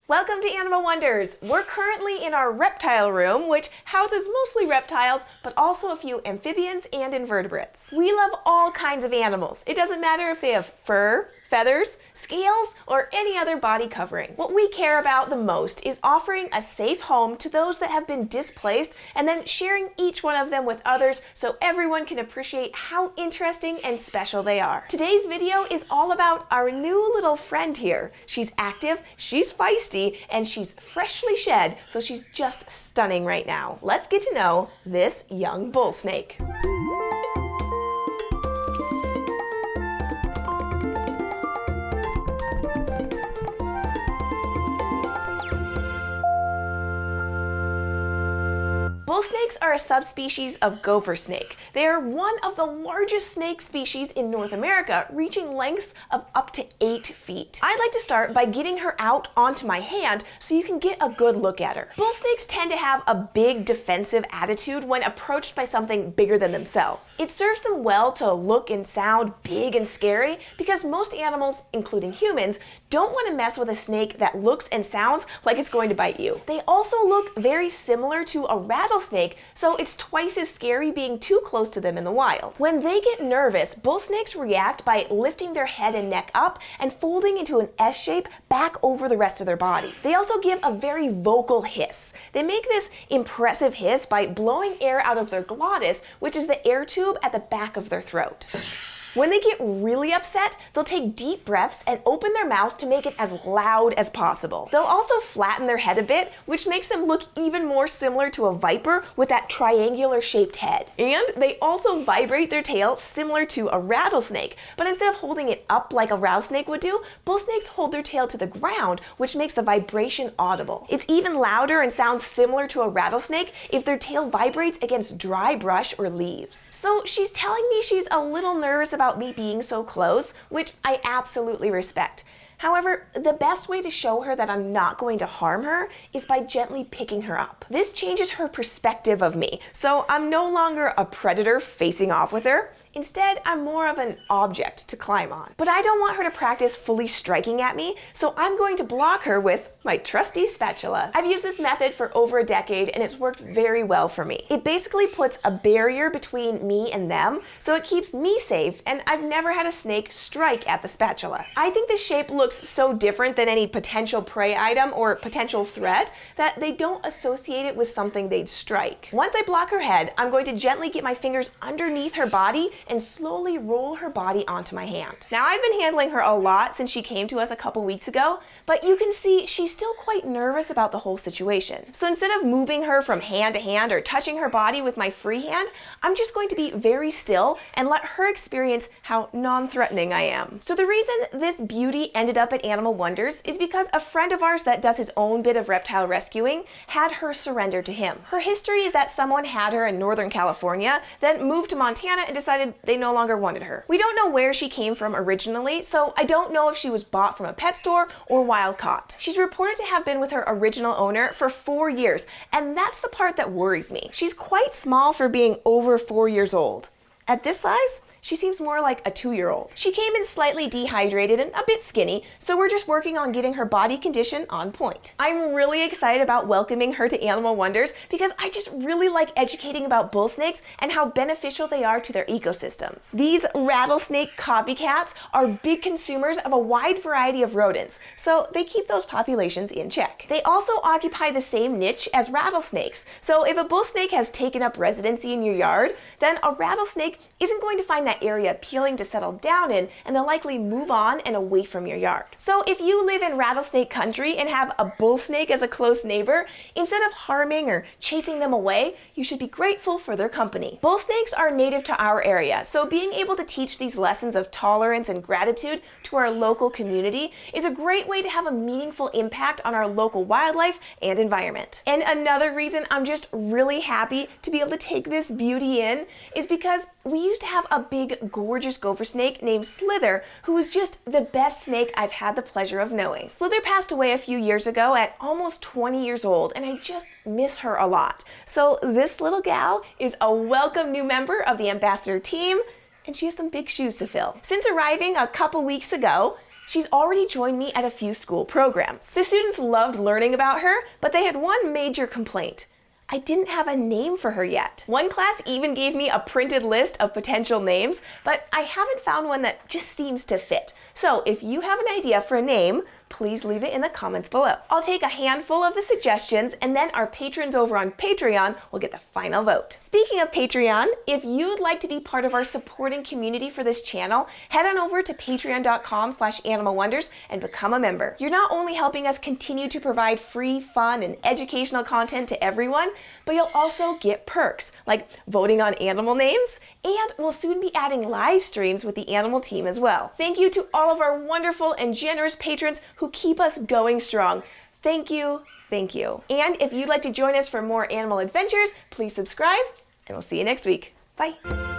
Welcome to Animal Wonders. We're currently in our reptile room, which houses mostly reptiles, but also a few amphibians and invertebrates. We love all kinds of animals. It doesn't matter if they have fur, feathers, scales, or any other body covering. What we care about the most is offering a safe home to those that have been displaced and then sharing each one of them with others so everyone can appreciate how interesting and special they are. Today's video is all about our new little friend here. She's active, she's feisty, and she's freshly shed, so she's just stunning right now. Let's get to know this young bull snake. Bull snakes are a subspecies of gopher snake. They are one of the largest snake species in North America, reaching lengths of up to 8 feet. I'd like to start by getting her out onto my hand so you can get a good look at her. Bull snakes tend to have a big defensive attitude when approached by something bigger than themselves. It serves them well to look and sound big and scary because most animals, including humans, don't want to mess with a snake that looks and sounds like it's going to bite you. They also look very similar to a rattlesnake, so it's twice as scary being too close to them in the wild. When they get nervous, bull snakes react by lifting their head and neck up and folding into an S shape back over the rest of their body. They also give a very vocal hiss. They make this impressive hiss by blowing air out of their glottis, which is the air tube at the back of their throat. When they get really upset, they'll take deep breaths and open their mouth to make it as loud as possible. They'll also flatten their head a bit, which makes them look even more similar to a viper with that triangular shaped head. And they also vibrate their tail similar to a rattlesnake, but instead of holding it up like a rattlesnake would do, bull snakes hold their tail to the ground, which makes the vibration audible. It's even louder and sounds similar to a rattlesnake if their tail vibrates against dry brush or leaves. So she's telling me she's a little nervous about me being so close, which I absolutely respect. However, the best way to show her that I'm not going to harm her is by gently picking her up. This changes her perspective of me, so I'm no longer a predator facing off with her. Instead, I'm more of an object to climb on. But I don't want her to practice fully striking at me, so I'm going to block her with my trusty spatula. I've used this method for over a decade and it's worked very well for me. It basically puts a barrier between me and them, so it keeps me safe, and I've never had a snake strike at the spatula. I think this shape looks so different than any potential prey item or potential threat that they don't associate it with something they'd strike. Once I block her head, I'm going to gently get my fingers underneath her body and slowly roll her body onto my hand. Now, I've been handling her a lot since she came to us a couple weeks ago, but you can see she's still quite nervous about the whole situation. So instead of moving her from hand to hand or touching her body with my free hand, I'm just going to be very still and let her experience how non-threatening I am. So the reason this beauty ended up at Animal Wonders is because a friend of ours that does his own bit of reptile rescuing had her surrender to him. Her history is that someone had her in Northern California, then moved to Montana and decided they no longer wanted her. We don't know where she came from originally, so I don't know if she was bought from a pet store or wild caught. She's reported to have been with her original owner for 4 years, and that's the part that worries me. She's quite small for being over 4 years old. At this size, she seems more like a 2-year-old. She came in slightly dehydrated and a bit skinny, so we're just working on getting her body condition on point. I'm really excited about welcoming her to Animal Wonders because I just really like educating about bull snakes and how beneficial they are to their ecosystems. These rattlesnake copycats are big consumers of a wide variety of rodents, so they keep those populations in check. They also occupy the same niche as rattlesnakes, so if a bull snake has taken up residency in your yard, then a rattlesnake isn't going to find that area appealing to settle down in, and they'll likely move on and away from your yard. So if you live in rattlesnake country and have a bull snake as a close neighbor, instead of harming or chasing them away, you should be grateful for their company. Bull snakes are native to our area, so being able to teach these lessons of tolerance and gratitude to our local community is a great way to have a meaningful impact on our local wildlife and environment. And another reason I'm just really happy to be able to take this beauty in is because we used to have a big, gorgeous gopher snake named Slither, who was just the best snake I've had the pleasure of knowing. Slither passed away a few years ago at almost 20 years old, and I just miss her a lot. So this little gal is a welcome new member of the ambassador team, and she has some big shoes to fill. Since arriving a couple weeks ago, She's already joined me at a few school programs. The students loved learning about her, but they had one major complaint. I didn't have a name for her yet. One class even gave me a printed list of potential names, but I haven't found one that just seems to fit. So if you have an idea for a name, please leave it in the comments below. I'll take a handful of the suggestions, and then our patrons over on Patreon will get the final vote. Speaking of Patreon, if you would like to be part of our supporting community for this channel, head on over to patreon.com/animalwonders and become a member. You're not only helping us continue to provide free, fun, and educational content to everyone, but you'll also get perks, like voting on animal names, and we'll soon be adding live streams with the animal team as well. Thank you to all of our wonderful and generous patrons who keep us going strong. Thank you, thank you. And if you'd like to join us for more animal adventures, please subscribe, and we'll see you next week. Bye.